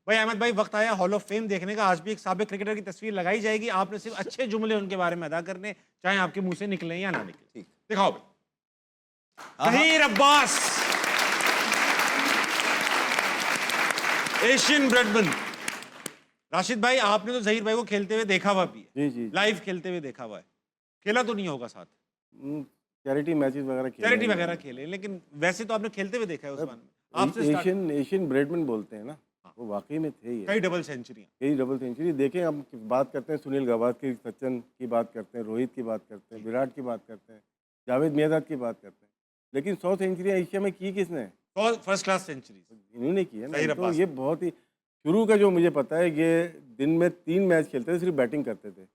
भाई अहमद भाई, वक्त आया हॉल ऑफ फेम देखने का। आज भी एक साबिक क्रिकेटर की तस्वीर लगाई जाएगी, आपने सिर्फ अच्छे जुमले उनके बारे में अदा करने, चाहे आपके मुंह से निकले या ना निकले। ठीक। दिखाओ भाई। Zaheer Abbas, Asian Bradman. राशिद भाई, आपने तो जहीर भाई को खेलते हुए देखा हुआ भी है, जी जी लाइव खेलते हुए देखा हुआ है, खेला तो नहीं होगा साथ, चैरिटी मैचेस वगैरह खेले चैरिटी हैं। वगैरह खेले, लेकिन वैसे तो आपने खेलते हुए देखा है उस्मान में। आपसे स्टार्ट, एशियन ब्रेडमैन बोलते हैं ना, वो वाकई में थे ही। कई डबल सेंचुरियां। कई डबल सेंचुरी देखें। हम बात करते हैं सुनील गावस्कर, सचिन की बात करते हैं, रोहित की बात करते हैं, विराट की बात करते हैं, जावेद मियांदाद की बात करते हैं, लेकिन 100 सेंचुरियाँ एशिया में की किसने? तो फर्स्ट क्लास सेंचुरी इन्होंने की है जहीर ना। तो अब्बास। ये बहुत ही शुरू का जो मुझे पता है, ये दिन में 3 मैच खेलते थे, सिर्फ बैटिंग करते थे और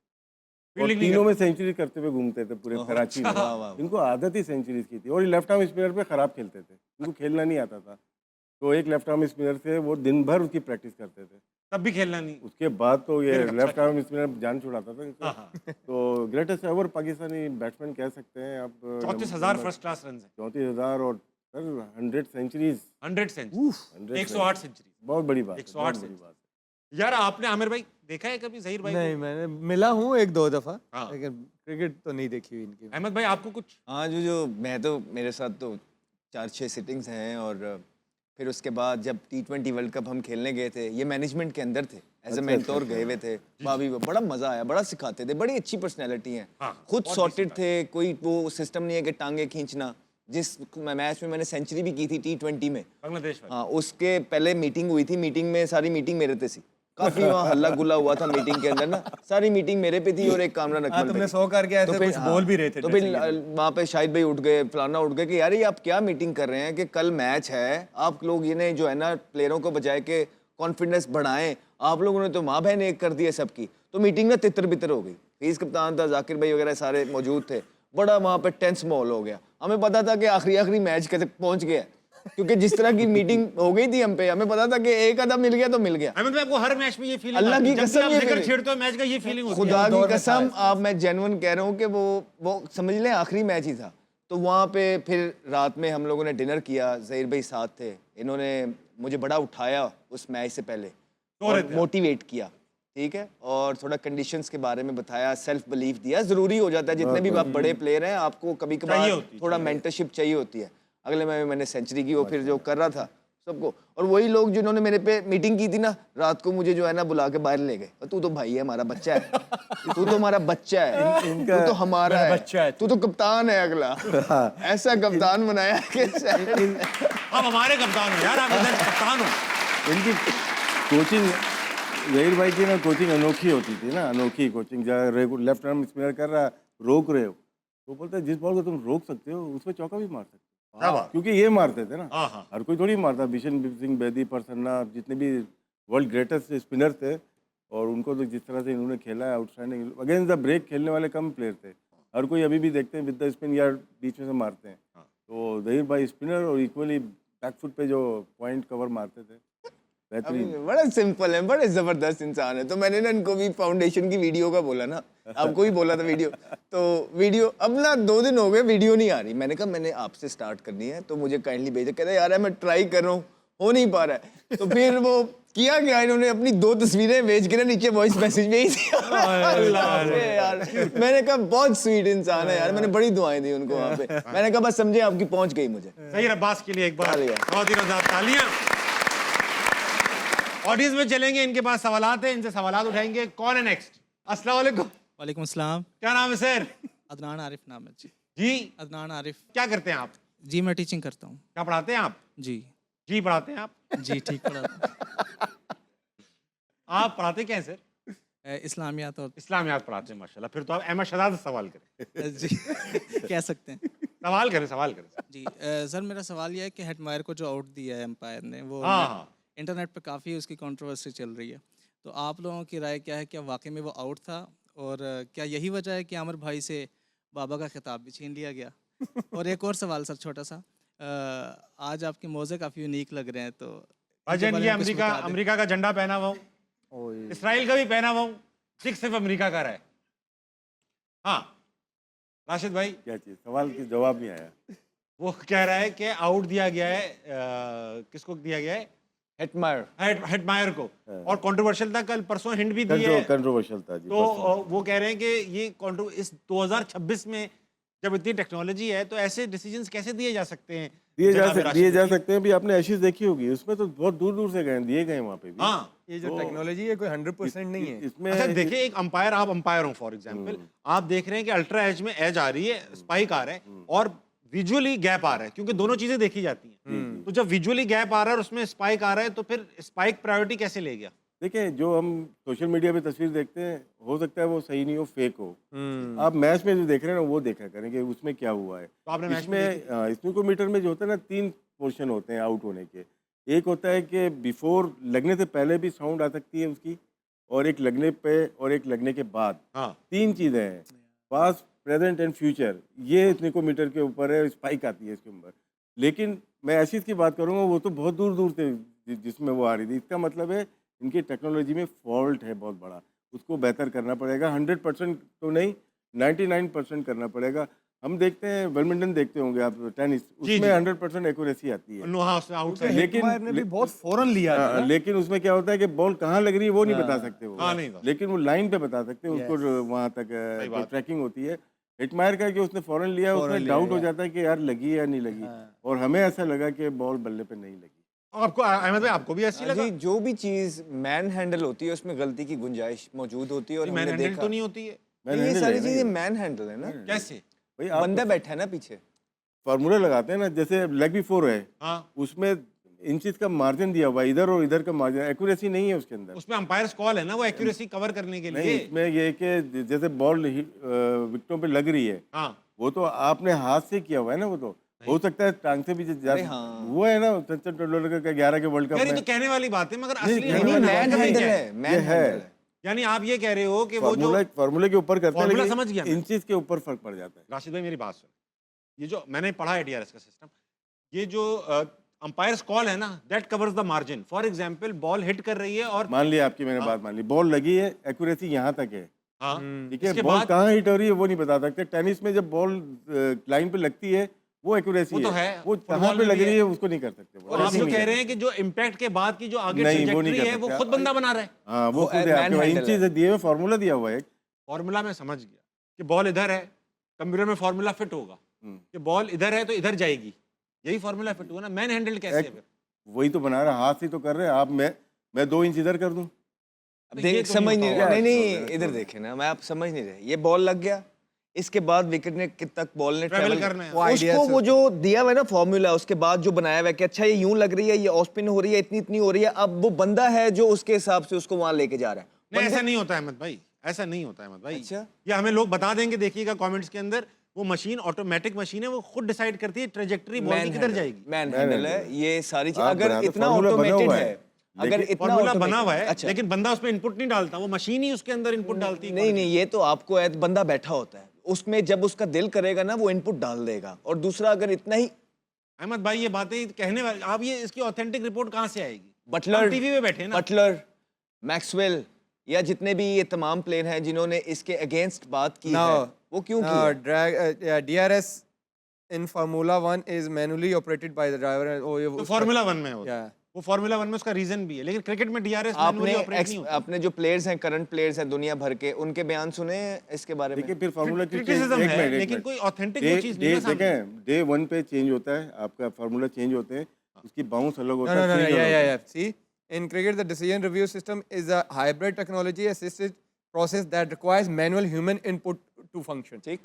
फील्डिंग नहीं तीनों में सेंचुरी करते हुए घूमते थे पूरे कराची में। वाह, वाह। इनको आदत ही सेंचुरीज की थी और ये लेफ्ट आर्म स्पिनर पे खराब खेलते थे, इनको खेलना नहीं आता था। तो एक लेफ्ट आर्म स्पिनर थे, वो दिन भर उसकी प्रैक्टिस करते थे। तब भी खेलना नहीं। उसके बाद तो ये फिर कब लेफ्ट तक? आर्म स्पिनर जान छुड़ाता था इनको। हाँ, हाँ। तो ग्रेटेस्ट एवर पाकिस्तानी बैट्समैन कह सकते हैं आप। 34,000 फर्स्ट क्लास रन है, 34,000 और सर 100 सेंचुरीज, 100 सेंचुरी, 108 सेंचुरी। बहुत बड़ी बात है, 108 बहुत बड़ी सेंचुरी। बात है। यार आपने आमिर भाई देखा है कभी जहीर भाई नहीं, को? मैंने मिला हूँ एक दो दफा, हाँ। लेकिन क्रिकेट तो नहीं देखी हुई इनकी। अहमद भाई आपको कुछ? हाँ, जो मैं तो मेरे साथ तो 4-6 सिटिंग्स हैं और फिर उसके बाद जब T20 वर्ल्ड कप हम खेलने गए थे, ये मैनेजमेंट के अंदर थे, एज ए मेंटोर गए हुए थे। भाभी वो बड़ा मजा आया, बड़ा सिखाते थे, बड़ी अच्छी पर्सनैलिटी है। हाँ, खुद बहुत सॉर्टेड decent थे, कोई वो सिस्टम नहीं है कि टांगे खींचना। जिस मैच में मैंने सेंचुरी भी की थी T20 में, बांग्लादेश वाले। हाँ, उसके पहले मीटिंग हुई थी। मीटिंग में सारी मीटिंग मेरे पे थी, काफी वहाँ हल्ला गुल्ला हुआ था मीटिंग के अंदर ना। सारी मीटिंग मेरे पे थी और एक कामरान अकमल पे तुमने थी। 100 करके ऐसे कुछ बोल भी रहे थे तो फिर dressing room में। वहाँ पे शाहिद भाई उठ गए, फलाना उठ गए कि यार ये आप क्या मीटिंग कर रहे हैं कि कल मैच है, आप लोग ये जो है ना प्लेयरों को बजाय के कॉन्फिडेंस बढ़ाएं, आप लोगों ने तो माँ बहन एक कर दी है सबकी। तो मीटिंग ना तितर बितर हो गई। फीस कप्तान था, जाकिर भाई वगैरह सारे मौजूद थे, बड़ा वहाँ पे टेंस माहौल हो गया। हमें पता था कि आखिरी मैच तक पहुँच गया, क्योंकि जिस तरह की मीटिंग हो गई थी हम पे, हमें पता था कि एक आधा मिल गया तो मिल गया। अहमद भाई आपको हर मैच में ये फीलिंग अल्लाह की कसम ये जिक्र feeling। छेड़ते हो मैच का, ये फीलिंग होती है? खुदा की दौर में कसम, था आप मैं जेन्युइन कह रहा हूँ कि वो समझ लें आखिरी मैच ही था। तो वहाँ पे फिर रात में हम लोगों ने डिनर किया, जहीर भाई साथ थे, इन्होंने मुझे बड़ा उठाया उस मैच से पहले और मोटिवेट किया, ठीक है, और थोड़ा कंडीशंस के बारे में बताया, सेल्फ बिलीफ दिया। ज़रूरी हो जाता है, जितने भी आप बड़े प्लेयर हैं आपको कभी कभार थोड़ा मेंटरशिप चाहिए होती है। अगले मैंने सेंचुरी की, वो फिर जो कर रहा था सबको, और वही लोग जिन्होंने मेरे पे मीटिंग की थी ना, रात को मुझे जो है ना बुला के बाहर ले गए। तू तो भाई है, हमारा बच्चा है, तू तो हमारा बच्चा है, तू तो हमारा है, तू तो कप्तान है अगला। ऐसा कप्तान बनाया कि आप हमारे कप्तान हो यार, आप इधर कप्तान हो। इनकी कोचिंग, जहीर भाई की ना कोचिंग अनोखी होती थी ना, अनोखी कोचिंग। लेफ्ट आर्म स्पिनर कर रहा, रोक रहे हो, तो बोलते हैं जिस बॉल को तुम रोक सकते हो उस पर चौका भी मार सकते हो, क्योंकि ये मारते थे ना। हाँ, हाँ। हर कोई थोड़ी मारता। बिशन सिंह बेदी, परसन्ना, जितने भी वर्ल्ड ग्रेटेस्ट स्पिनर थे, और उनको तो जिस तरह से इन्होंने खेला है, आउटस्टैंडिंग। अगेंस्ट द ब्रेक खेलने वाले कम प्लेयर थे, हर कोई अभी भी देखते हैं विद द स्पिन या बीच में से मारते हैं। तो जहीर भाई स्पिनर और इक्वली बैकफुट पे जो पॉइंट कवर मारते थे, बेहतरीन। बड़ा सिंपल है, बड़े जबरदस्त इंसान है। तो मैंने ना इनको भी फाउंडेशन की वीडियो का बोला ना, आपको भी बोला था वीडियो, तो वीडियो अब ना 2 दिन हो गए वीडियो नहीं आ रही। मैंने कहा मैंने आपसे स्टार्ट करनी है, तो मुझे काइंडली भेजा। कहते यार मैं ट्राई कर रहा हूँ, हो नहीं पा रहा है। तो फिर वो किया गया, इन्होंने अपनी 2 तस्वीरें भेज के ना नीचे वॉइस मैसेज भेजी यार। मैंने कहा बहुत स्वीट इंसान है यार, मैंने बड़ी दुआएं दी उनको वहाँ पे। मैंने कहा बस समझे आपकी पहुंच गई मुझे। जहीर अब्बास के लिए एक बार बहुत ही नज़ार तालियां। ऑडियंस में चलेंगे, इनके पास सवालात हैं, इनसे सवालात उठाएंगे। कौन है नेक्स्ट? अस्सलाम वालेकुम। वालेकुम अस्सलाम। क्या नाम है सर? अदनान आरिफ नाम है जी। जी, अदनान आरिफ। क्या करते हैं आप? जी मैं टीचिंग करता हूँ। क्या पढ़ाते हैं आप? जी जी पढ़ाते हैं आप? जी ठीक पढ़ाता आप पढ़ाते क्या हैं सर? हूँ। इस्लामियात और इस्लामियात पढ़ाते हैं, माशाल्लाह। फिर तो आप अहमद शहजाद से सवाल करें। जी कह सकते हैं। सवाल करें, सवाल करें। जी सर मेरा सवाल यह है कि हेटमायर को जो आउट दिया है एम्पायर ने, वो हाँ, हाँ। इंटरनेट पे काफ़ी उसकी कंट्रोवर्सी चल रही है, तो आप लोगों की राय क्या है? क्या वाकई में वो आउट था, और क्या यही वजह है कि आमिर भाई से बाबा का खिताब भी छीन लिया गया? और एक और सवाल सर छोटा सा, आज आपके मोज़े काफ़ी यूनिक लग रहे हैं, तो भाईजान ये अमेरिका का झंडा पहना हुआ हूँ, इसराइल का भी पहना हुआ हूँ, सिर्फ अमेरिका का रहा है। हाँ राशिद भाई, क्या चीज़? सवाल की जवाब नहीं आया। वो कह रहा है कि आउट दिया गया है, किसको दिया गया है? हेटमायर हेटमायर को, और कंट्रोवर्शियल था, कल परसों हिंट भी दी है। कंट्रोवर्शियल था जी तो परसों। वो कह रहे हैं कि ये इस 2026 में जब इतनी टेक्नोलॉजी है तो ऐसे डिसीजंस कैसे दिए जा सकते हैं? जनाब दिए राशिद जा भाई। सकते हैं भी। आपने एशेज देखी होगी, उसमें तो बहुत दूर दूर से दिए गए वहाँ पे भी। हाँ, ये जो टेक्नोलॉजी है कोई 100% नहीं है। इसमें अच्छा देखिए, एक अंपायर, आप अंपायर हो फॉर एग्जांपल, आप देख रहे हैं कि अल्ट्रा एज में एज आ रही है, स्पाइक आ रहा है और विजुअली गैप आ रहा है, क्योंकि दोनों चीजें देखी जाती हैं। तो जब विजुअली गैप आ रहा है और उसमें स्पाइक आ रहा है, तो फिर स्पाइक प्रायोरिटी कैसे ले गया? देखिए, जो हम सोशल मीडिया पे तस्वीर देखते हैं, हो सकता है वो सही नहीं हो, फेक हो। आप मैच में जो देख रहे हैं ना, वो देखा करें कि उसमें क्या हुआ है। तो आपने मैच में इसमें स्नूकोमीटर में जो होता है ना, 3 पोर्शन होते हैं आउट होने के। एक होता है कि बिफोर, लगने से पहले भी साउंड आ सकती है उसकी, और एक लगने पे, और एक लगने के बाद। हाँ, 3 चीज़ें हैं, पास्ट, प्रेजेंट एंड फ्यूचर। ये स्नूकोमीटर के ऊपर है, स्पाइक आती है इसके ऊपर। लेकिन मैं एशिज की बात करूँगा, वो तो बहुत दूर दूर से जिसमें वो आ रही थी। इसका मतलब है इनकी टेक्नोलॉजी में फॉल्ट है बहुत बड़ा, उसको बेहतर करना पड़ेगा। 100% तो नहीं, 99% करना पड़ेगा। हम देखते हैं, बैडमिंटन देखते होंगे आप, टेनिस, जी, उसमें जी। 100% एक्यूरेसी आती है। नो, हाँ, उसने आउट तो से लेकिन- ने भी बहुत फौरन लिया था ना। लेकिन उसमें क्या होता है कि बॉल कहाँ लग रही है वो नहीं बता सकते वो। हाँ, नहीं बता लेकिन वो लाइन पे बता सकते हैं, उसको वहाँ तक बात। ट्रैकिंग होती है। हिटमायर का कि उसने फौरन लिया, उसमें डाउट हो जाता है कि यार लगी या नहीं लगी, और हमें ऐसा लगा कि बॉल बल्ले पे नहीं लगी। आपको, अहमद भाई, आपको भी ऐसी लगा? जी, जो भी चीज मैन हैंडल होती है उसमें गलती की गुंजाइश मौजूद होती है, और मैन हमने हैंडल देखा तो नहीं होती है? मैंने ये नहीं सारी लगा ना चीजें ये। मैन हैंडल है ना, कैसे? भाई आप बंदा बैठा है ना पीछे। फार्मूला लगाते हैं ना, जैसे लेग बिफोर है, हाँ, उसमें इंचेस का मार्जिन दिया हुआ है, इधर और इधर का मार्जिन, एक्यूरेसी नहीं है उसके अंदर। उसमें अंपायर्स कॉल है ना, वो एक्यूरेसी कवर करने के नहीं, लिए। इसमें ये है कि जैसे बॉल विकेटों पे लग रही है, हाँ, वो तो आपने हाथ से किया हुआ है ना, वो तो हो सकता है टांग से भी हुआ है ना, सचिन तेंदुलकर का 11 के वर्ल्ड कप यार ये में। तो कहने वाली बात है, मगर नहीं, असली नहीं, नहीं, हकीकत मैन क्या हैंडल है? है, मैन हैंडल है। यानी आप ये कह रहे हो कि वो जो फार्मूले के ऊपर करते हैं, फार्मूला लेकिन समझ गया मैं। इंचेस के ऊपर फर्क पड़ जाता है। राशिद भाई, मेरी बात सुन, ये जो मैंने पढ़ा है डीआरएस का सिस्टम, ये जो अंपायर्स कॉल है ना, that covers the margin. For example, ball hit कर रही है और मान लिया आपकी मैंने बात मान ली, बॉल लगी है, एक्यूरेसी यहाँ तक है, हाँ, ठीक है, इसके बॉल बाद कहाँ हिट हो रही है वो नहीं बता सकते। टेनिस में जब बॉल लाइन पे लगती है, वो एक्यूरेसी वो तो है, है, वो फुटबॉल कहाँ पे में लग भी रही है। है उसको नहीं कर सकते। और आप जो कह रहे हैं कि जो इम्पैक्ट के बाद की जो आगे नहीं, वो नहीं ट्रैजेक्टरी कर है, वो सकते। खुद बंदा बना रहा है। हाँ, वो वो खुद है, man आपके handle इंचेस है। दिए हुए, फार्मूला दिया हुआ है एक। फॉर्मूला में समझ गया कि बॉल इधर है, कंप्यूटर में फॉर्मूला फिट होगा कि बॉल इधर है तो इधर जाएगी, यही फॉर्मूला फिट हुआ ना। मैन हैंडल कैसे है फिर? वही तो बना रहा, हाथ से तो कर रहे हैं आप। मैं 2 इंच इधर कर दूं, अबे ये देख तो समझ नहीं नहीं होता रहे, होगा। नहीं यार, इधर देखे ना, मैं आप समझ नहीं रहे। ये बॉल लग गया, इसके बाद विकेट ने कितना बॉल ने Travel ट्रैवल करना है। वो उसको वो जो दिया हुआ है ना फॉर्मूला, उसके बाद जो बनाया हुआ है कि अच्छा ये यूं लग रही है, ये ऑफ स्पिन हो रही है, इतनी इतनी हो रही है, अब वो बंदा है जो उसके हिसाब से उसको वहां लेके जा रहा है। नहीं, ऐसा नहीं होता अहमद भाई, ऐसा नहीं होता अहमद भाई। अच्छा। ये हमें लोग बता देंगे, देखिएगा कमेंट्स के अंदर, वो मशीन ऑटोमेटिक मशीन है, वो खुद डिसाइड करती है ट्रेजेक्टरी बॉल की किधर जाएगी। मैन हैंडल है ये सारी चीज। आप अगर बनाते, इतना formula बना ऑटोमेटेड हुआ है, है, अगर लेकिन इतना फॉर्मूला बना automated- हुआ है, अच्छा लेकिन बंदा उसमें इनपुट नहीं डालता, वो मशीन ही उसके अंदर इनपुट डालती है। नहीं नहीं, ये तो आपको है, बंदा बैठा होता है उसमें, जब उसका दिल करेगा ना वो इनपुट डाल देगा। और दूसरा, अगर इतना ही अहमद भाई, ये बातें कहने वाले आप, ये इसकी ऑथेंटिक रिपोर्ट कहाँ से आएगी? बटलर टीवी पे बैठे ना। बटलर, मैक्सवेल, या जितने भी ये तमाम प्लेयर हैं जिन्होंने इसके अगेंस्ट बात की है, वो क्यों की है? DRS in Formula 1 is manually operated by the driver. Oh, ये तो उसका- फार्मूला 1 में होता है। Yeah. वो फार्मूला 1 में उसका रीजन भी है, लेकिन क्रिकेट में डीआरएस आपने मैनुअली ऑपरेट नहीं होता। आपने जो प्लेयर्स हैं, करंट प्लेयर्स हैं दुनिया भर के, उनके बयान सुने हैं इसके बारे में? देखिए फिर फार्मूला की Criticism है, लेकिन कोई authentic वो चीज़ नहीं है सामने। देखें, डे 1 पे चेंज होता है आपका फार्मूला, चेंज होते हैं, उसकी बाउंस अलग होता No, है, no, no, change अलग yeah, होता yeah, है। yeah. See, in cricket, the decision review system is a hybrid technology assisted process that requires manual human input to function. ठीक,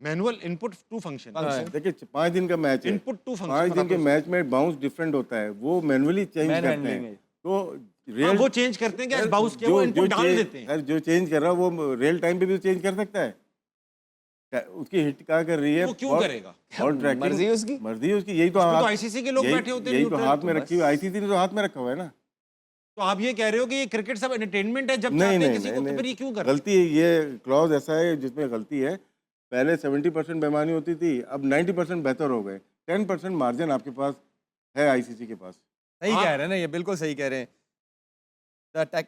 मैनुअल इनपुट टू फंक्शन, देखिए 5 दिन का match है, input to 5 दिन के फंक्शन, मैच में bounce different होता है, वो मैनुअली चेंज Man करते handling हैं। है। तो वो चेंज करते हैं कि आज बाउंस किया, वो इनपुट डाल देते हैं। जो चेंज कर रहा है वो रियल टाइम पे भी चेंज कर सकता है। उसकी हिट क्या कर रही है, वो क्यों करेगा? बॉल ट्रैकिंग मर्जी है उसकी। मर्जी है उसकी। यही तो उसमें तो हाथ- ICC के लोग यही- बैठे होते हैं यही तो neutral, हाथ तो में बस। रखी हुई, आईसीसी ने तो हाथ में रखा हुआ है ना। तो आप ये कह रहे हो कि ये क्रिकेट सब एंटरटेनमेंट है, जब नहीं चाहते हैं नहीं किसी को, तो फिर ये क्यों कर? गलती है, ये क्लॉज ऐसा है जिसमें गलती है। पहले 70% बेईमानी होती थी, अब 90% बेहतर हो गए। 10% मार्जिन आपके पास है आईसीसी के पास। सही हाँ। कह रहे हैं ना, ये बिल्कुल सही कह रहे हैं। The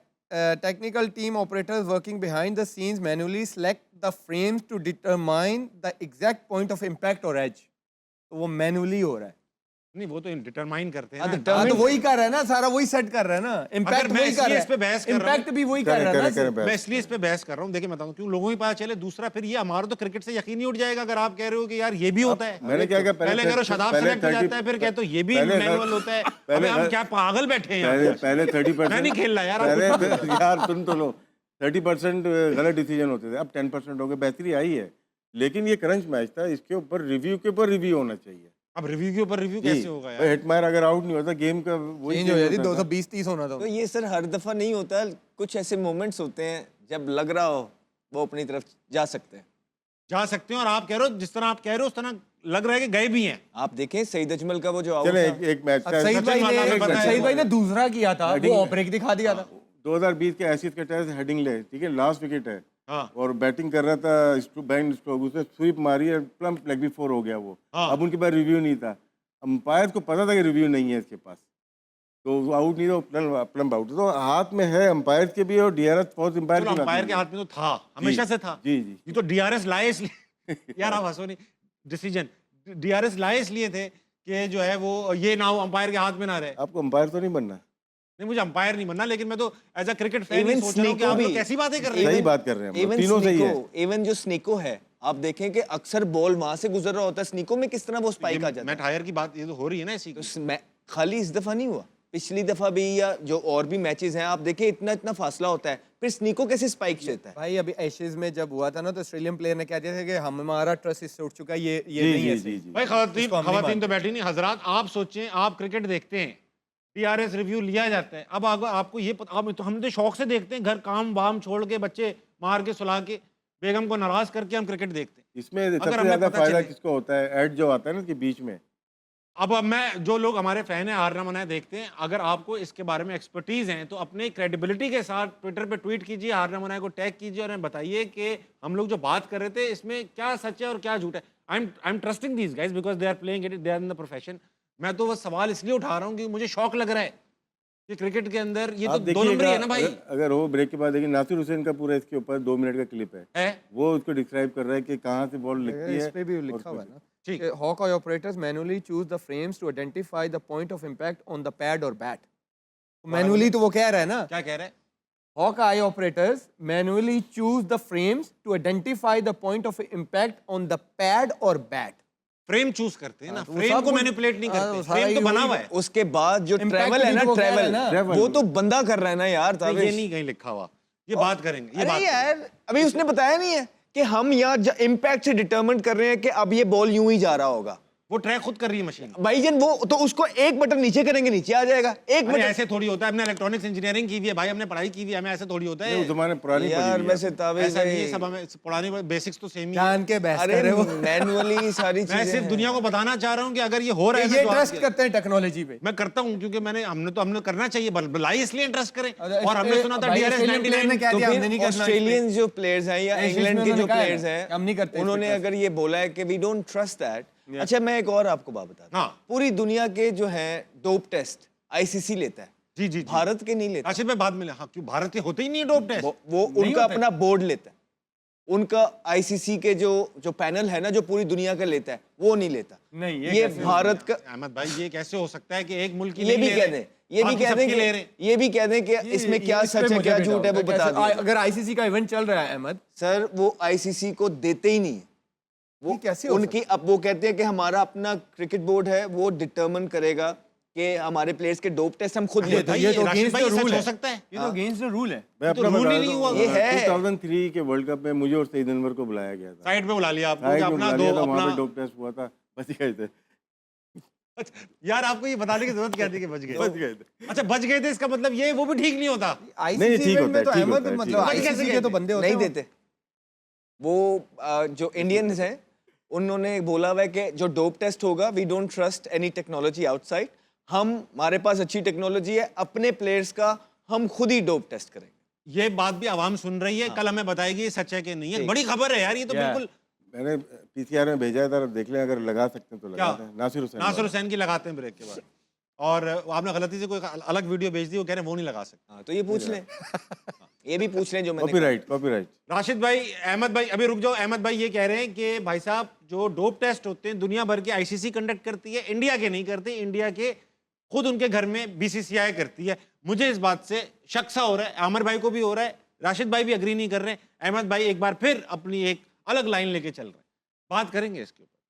technical team operators working behind the scenes manually select the frames to determine the exact point of impact or edge. तो वो manually हो रहा है। नहीं वो तो डिटरमाइन करते हैं हाँ, ना। determine- हाँ, तो वही कर रहा है ना, सारा वही सेट कर रहा है ना, इम्पैक्ट मैं वही कर इसलिए रहा इस पे बहस है, कर रहा हूँ। इम्पैक्ट भी वही कर रहा है ना। मैं इसलिए इस पे बहस कर रहा हूँ। देखिए मैं बताऊँ क्यों, लोगों को पता चले। दूसरा फिर ये हमारा तो क्रिकेट से यकीन ही उठ जाएगा अगर आप कह रहे हो कि यार ये भी होता है। मैंने क्या कहा, पहले कह रहे हो शदाब सेलेक्ट हो जाता है, फिर कहते हो ये भी मैनुअल होता है। अबे हम क्या पागल बैठे हैं यहाँ पे? पहले 30%, मैं नहीं खेल रहा यार, आप पहले यार सुन तो लो, 30% गलत डिसीजन होते थे, अब 10% हो गए, बेहतरी आई है। लेकिन ये क्रंच मैच था, इसके ऊपर रिव्यू होना चाहिए। अब रिव्यू के ऊपर रिव्यू कैसे होगा यार? हिटमायर अगर आउट नहीं होता, गेम का वही चेंज हो जाती, होता था। 220-30 होना था। तो ये सर हर दफा नहीं होता, कुछ ऐसे मोमेंट्स होते हैं जब लग रहा हो वो अपनी तरफ जा सकते हैं। जा सकते हैं, और आप कह रहे हो जिस तरह आप कह रहे हो उस तरह लग रहा है कि गए भी हैं। आप देखें सईद अजमल का वो जो आउट चले था, एक मैच अब सईद भाई वाला में पता है। सईद भाई ने दूसरा किया था, वो ऑफ ब्रेक दिखा दिया था। 2020 के एशियस के टेस्ट हेडिंग ले, ठीक है, लास्ट विकेट है हाँ और बैटिंग कर रहा था बैंड स्ट्रोक, उसने स्वीप मारी है, प्लम्प लेग भी 4 हो गया वो। हाँ। अब उनके पास रिव्यू नहीं था, अंपायर को पता था कि रिव्यू नहीं है इसके पास, तो वो आउट नहीं था, प्लम्प आउट। तो हाथ में है अंपायर के भी और डीआरएस फॉर्स अंपायर चलो के अंपायर के हाथ में तो था, हमेशा से था। जी जी। ये तो डीआरएस लाए इसलिए यार आप हंसो नहीं, डिसीजन डीआरएस लाए इसलिए थे कि जो है वो ये ना हो, अंपायर के हाथ में ना रहे। आपको अंपायर तो नहीं बनना, नहीं मुझे अंपायर नहीं बनना, लेकिन मैं तो as a cricket fan Even सोच रहा हूँ कि Sneeko आप लोग भी- कैसी बातें कर रहे हैं। सही बात कर रहे हैं हम लोग, इवन तीनों सही है। इवन जो स्नीको है, आप देखें कि अक्सर बॉल वहां से गुजर रहा होता है, स्नीको में किस तरह वो स्पाइक आ जाता है। मैट हायर की बात ये तो हो रही है ना इसी तो की। खाली इस दफा नहीं हुआ, पिछली दफा भी या जो और भी मैचेस हैं, आप देखें इतना इतना फासला होता है, फिर स्नीको कैसे स्पाइक देता है। भाई अभी एशेज में जब हुआ था ना, तो ऑस्ट्रेलियन प्लेयर ने कह दिया था कि हमारा ट्रस्ट इससे उठ चुका है, ये जी नहीं है जी सही। जी। भाई खवातीन इसको हम नहीं खवातीन तो बैठी नहीं। हजरात आप सोचें, आप क्रिकेट देखते हैं, डीआरएस रिव्यू लिया जाता है। अब आपको ये पता, अब तो हम तो शौक से देखते हैं, घर काम वाम छोड़ के, बच्चे मार के सुला के, बेगम को नाराज करके हम क्रिकेट देखते हैं। इसमें अगर सबसे हमें ज्यादा पता फायदा चले- किसको होता है, एड जो आता है ना इसके बीच में। अब मैं जो लोग हमारे फैन हैं, आरना मनाए देखते हैं, अगर आपको इसके बारे में एक्सपर्टीज हैं तो अपने क्रेडिबिलिटी के साथ ट्विटर पे ट्वीट कीजिए, आरना मनाए को टैग कीजिए और हमें बताइए कि हम लोग जो बात कर रहे थे इसमें क्या सच है और क्या झूठ है। I am trusting these guys because they are playing it, they are in the profession. मैं तो वो सवाल इसलिए उठा रहा हूँ कि मुझे शौक लग रहा है कि क्रिकेट के अंदर ये तो आप 2 नंबर ही है ना भाई। अगर हो ब्रेक के बाद देखिए, नासिर हुसैन का पूरा इसके ऊपर 2 मिनट का क्लिप है, वो उसको डिस्क्राइब कर रहा है कि कहाँ से बॉल लगती इस है। पे भी और लिखा हुआ है ना ठीक। कि Hawkeye operators manually choose the frames to identify the point of impact on the pad or bat. Manually तो वो कह रहा है ना, क्या कह रहे हैं? Hawkeye operators manually choose the frames to identify the point of impact on the pad or bat. Frame choose करते हैं ना, तो वो फ्रेम सब को वो- मैनिपुलेट नहीं हाँ, वो करते, सारा फ्रेम तो ही बना वही- हुआ है। उसके बाद जो Impact ट्रैवल है भी ना, तो वो कह रहा है ट्रैवल ना। वो तो बंदा कर रहा है ना यार। नहीं, ये ताबिश। नहीं कहीं लिखा हुआ, ये बात करेंगे, ये अरे बात यार अभी उसने बताया नहीं है कि हम यहाँ इम्पैक्ट से डिटरमिन कर रहे हैं कि अब ये बॉल यूं ही जा रहा होगा। वो ट्रैक खुद कर रही है मशीन। भाईजान वो तो उसको एक बटन नीचे करेंगे, नीचे आ जाएगा। एक अरे बटन ऐसे थोड़ी होता है, हमने इलेक्ट्रॉनिक्स इंजीनियरिंग की हुई है भाई, हमने पढ़ाई की हुई है, हमें ऐसे थोड़ी होता नहीं, है। उस जमाने पुरानी यार पड़ी हुई है। वैसे ताबिश ऐसा नहीं है, भाई, सब हमें पुरानी बेसिक्स तो सेम ही है। जान के बहस अरे कर रहे हो। मैनुअली सारी मैं चीजें सिर्फ हैं। दुनिया को बताना चाह रहा हूँ कि अगर ये हो रहा है ना, ये तो आप- ट्रस्ट करते हैं टेक्नोलॉजी पे। मैं करता हूँ क्योंकि हमने करना चाहिए, बुलाई इसलिए इंटरेस्ट करें। अरे, और हमने सुना था भाई, डीआरएस ऑस्ट्रेलियन प्लेयर ने 99 क्या तो दिया, हमने फिर नहीं करना इस पे। ऑस्ट्रेलियन जो प्लेयर्स हैं या एशियंस इंग्लैंड में के जो उन्होंने कहा है प्लेयर्स ना, हम नहीं हैं, करते इस पे उन्होंने trust। अगर ये बोला है कि वी डोंट ट्रस्ट दैट। अच्छा मैं एक और आपको बात बता दूं। हाँ। पूरी दुनिया के जो है डोप टेस्ट आईसीसी लेता है, जी जी जी। भारत के नहीं लेता। आशिफ में बाद में हाँ, क्यों भारत के होते ही नहीं है डोप टेस्ट? वो नहीं उनका होता है। अपना बोर्ड लेता है, उनका आईसीसी के जो पैनल है ना, जो पूरी दुनिया का लेता है, वो नहीं लेता। नहीं, ये ये कैसे हो भारत का, अहमद भाई ये कैसे हो सकता है कि एक मुल्क की ये नहीं भी ले कह रहे, दें, ये भी बाकी कह सबकी दें ले रहे हैं। ये भी कह दें कि इसमें क्या इस पे सच है मुझे क्या भी झूठ है, डाउट वो बता कैसे- दिया। अगर आईसीसी का इवेंट चल रहा है अहमद, सर वो आईसीसी को देते ही नहीं है। वो ये कैसे हो उनकी अब वो कहते हैं कि हमारा अपना क्रिकेट बोर्ड है, वो डिटरमिन करेगा कि हमारे प्लेयर्स के डोप टेस्ट हम खुद ये लेते भाई, हैं। ये तो राशिद against भाई the सच rule हो है। सकता है। ये तो अगेंस्ट द रूल है। मैं तो अपना रूल ही बता नहीं दूं, हुआ। ये है। 2003 के वर्ल्ड कप में मुझे और सईद अनवर को बुलाया गया था। साइड पे बुला लिया आपको कि साइड में अपना बुला दो लिया था, वहाँ अपना पे डोप टेस्ट हुआ था, बच गए थे। अच्छा, यार आपको ये बताने की जरूरत क्या थी कि बच गए? बच गए थे। अच्छा बच गए थे, इसका मतलब ये वो भी ठीक नहीं होता। नहीं, ठीक होता है, तो ठीक अहमद होता है, मतलब ठीक होता है। आईसीसी के तो बंदे होते नहीं हैं देते वो। जो इंडियंस हैं उन्होंने बोला हुआ है कि जो डोप टेस्ट होगा, we don't trust any technology outside. हमारे पास अच्छी टेक्नोलॉजी है, अपने प्लेयर्स का हम खुद ही डोप टेस्ट करेंगे। ये बात भी आवाम सुन रही है, कल हमें बताएगी ये सच है कि नहीं है। बड़ी खबर है यार, ये तो Yeah. बिल्कुल। मैंने पीसीआर में भेजा था, देख लें अगर लगा सकते हैं तो क्या? लगा दें। नासिर हुसैन नासिर हुसैन की लगाते हैं ब्रेक के बाद, और आपने गलती से कोई अलग वीडियो भेज दी, वो कह रहे हैं वो नहीं लगा सकते। हाँ तो ये पूछ लें। ये भी पूछ रहे हैं जो मैंने कॉपीराइट कॉपीराइट। राशिद भाई, अहमद भाई, अभी रुक जाओ। अहमद भाई ये कह रहे हैं कि भाई साहब जो डोप टेस्ट होते हैं दुनिया भर के आईसीसी कंडक्ट करती है, इंडिया के नहीं करते। इंडिया के खुद उनके घर में बीसीसीआई करती है। मुझे इस बात से शक सा हो रहा है, आमिर भाई को भी हो रहा है, राशिद भाई भी अग्री नहीं कर रहे हैं। अहमद भाई एक बार फिर अपनी एक अलग लाइन लेके चल रहे हैं, बात करेंगे इसके ऊपर।